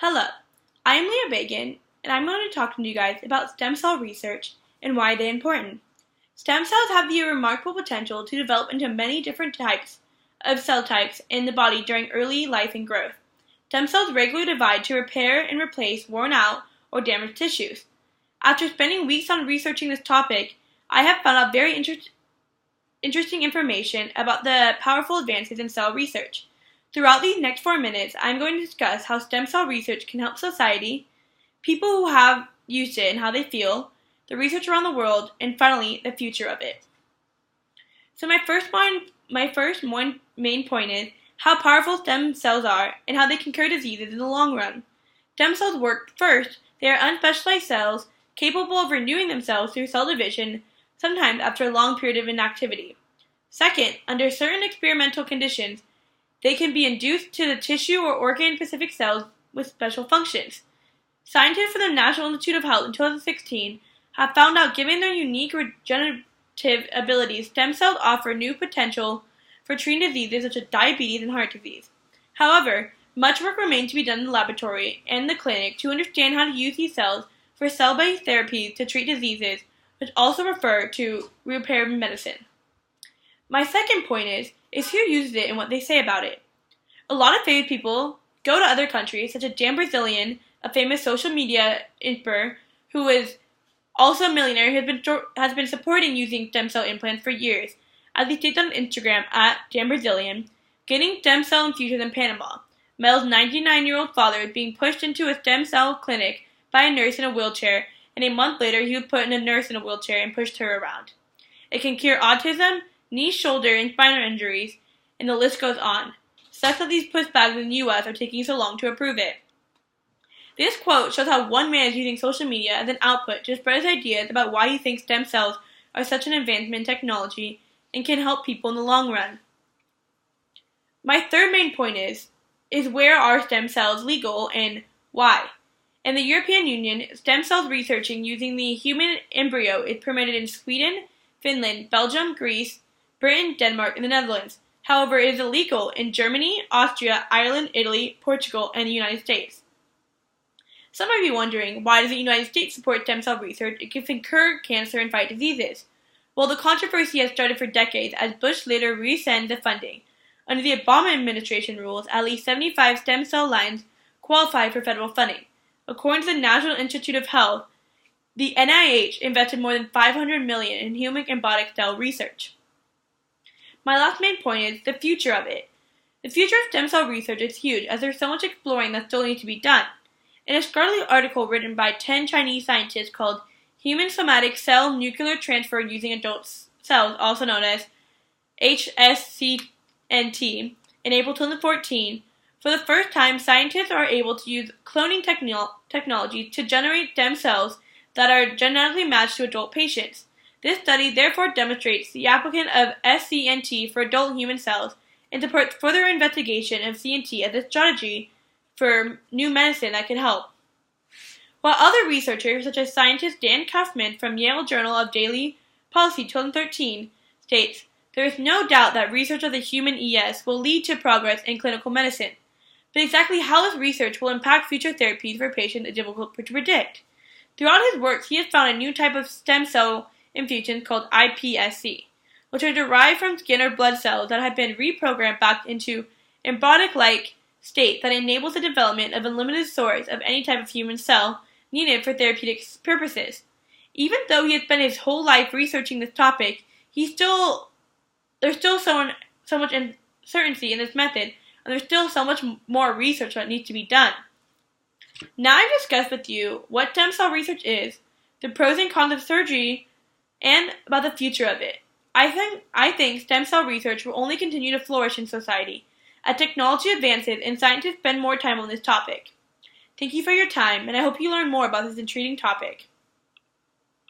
Hello, I am Leah Bagan, and I'm going to talk to you guys about stem cell research and why they're important. Stem cells have the remarkable potential to develop into many different types of cell types in the body during early life and growth. Stem cells regularly divide to repair and replace worn out or damaged tissues. After spending weeks on researching this topic, I have found out very interesting information about the powerful advances in cell research. Throughout these next 4 minutes, I'm going to discuss how stem cell research can help society, people who have used it and how they feel, the research around the world, and finally, the future of it. So my first main point is how powerful stem cells are and how they can cure diseases in the long run. Stem cells work first. They are unspecialized cells capable of renewing themselves through cell division, sometimes after a long period of inactivity. Second, under certain experimental conditions, they can be induced to the tissue or organ-specific cells with special functions. Scientists from the National Institute of Health in 2016 have found out given their unique regenerative abilities, stem cells offer new potential for treating diseases such as diabetes and heart disease. However, much work remains to be done in the laboratory and the clinic to understand how to use these cells for cell-based therapies to treat diseases, which also refer to repair medicine. My second point is who uses it and what they say about it. A lot of famous people go to other countries, such as Dan Brazilian, a famous social media influencer who is also a millionaire who has been supporting using stem cell implants for years. As he states on Instagram at Dan Brazilian, getting stem cell infusions in Panama. Mel's 99-year-old father is being pushed into a stem cell clinic by a nurse in a wheelchair, and a month later he was put in a nurse in a wheelchair and pushed her around. It can cure autism, knee, shoulder, and spinal injuries, and the list goes on. Such that these pushbacks in the U.S. are taking so long to approve it. This quote shows how one man is using social media as an output to spread his ideas about why he thinks stem cells are such an advancement in technology and can help people in the long run. My third main point is where are stem cells legal and why? In the European Union, stem cells researching using the human embryo is permitted in Sweden, Finland, Belgium, Greece, Britain, Denmark, and the Netherlands. However, it is illegal in Germany, Austria, Ireland, Italy, Portugal, and the United States. Some might be wondering, why does the United States support stem cell research? It can cure cancer and fight diseases. Well, the controversy has started for decades as Bush later rescinded the funding. Under the Obama administration rules, at least 75 stem cell lines qualify for federal funding. According to the National Institute of Health, the NIH invested more than $500 million in human embryonic cell research. My last main point is the future of it. The future of stem cell research is huge as there's so much exploring that still needs to be done. In a scholarly article written by 10 Chinese scientists called Human Somatic Cell Nuclear Transfer Using Adult Cells, also known as HSCNT, in April 2014, for the first time scientists are able to use cloning technology to generate stem cells that are genetically matched to adult patients. This study therefore demonstrates the application of SCNT for adult human cells and supports further investigation of CNT as a strategy for new medicine that can help. While other researchers, such as scientist Dan Kaufman from Yale Journal of Daily Policy 2013, states, there is no doubt that research of the human ES will lead to progress in clinical medicine. But exactly how this research will impact future therapies for patients is difficult to predict. Throughout his work, he has found a new type of stem cell infusions called iPSC, which are derived from skin or blood cells that have been reprogrammed back into embryonic-like state that enables the development of a limited source of any type of human cell needed for therapeutic purposes. Even though he has spent his whole life researching this topic, there's still so much uncertainty in this method, and there's still so much more research that needs to be done. Now I've discussed with you what stem cell research is, the pros and cons of surgery, and about the future of it. I think stem cell research will only continue to flourish in society as technology advances and scientists spend more time on this topic. Thank you for your time, and I hope you learn more about this intriguing topic.